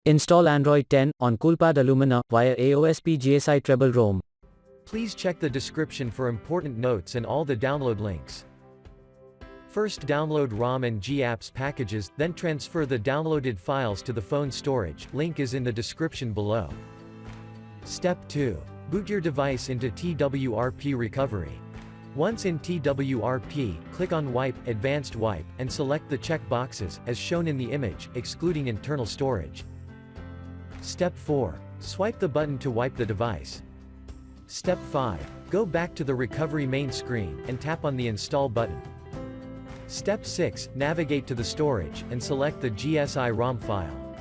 Install Android 10 on Coolpad Illumina via AOSP GSI Treble ROM. Please check the description for important notes and all the download links. First download ROM and GApps packages, then transfer the downloaded files to the phone storage, link is in the description below. Step 2. Boot your device into TWRP recovery. Once in TWRP, click on Wipe, Advanced Wipe, and select the check boxes, as shown in the image, excluding internal storage. Step 4. Swipe the button to wipe the device. Step 5. Go back to the recovery main screen, and tap on the Install button. Step 6. Navigate to the storage, and select the GSI ROM file.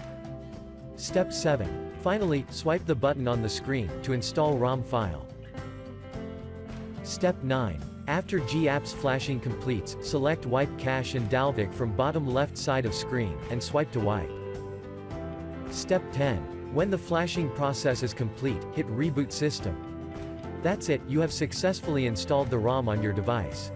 Step 7. Finally, swipe the button on the screen, to install ROM file. Step 9. After GApps flashing completes, select Wipe Cache and dalvik from bottom left side of screen, and swipe to wipe. Step 10. When the flashing process is complete, hit Reboot System. That's it, you have successfully installed the ROM on your device.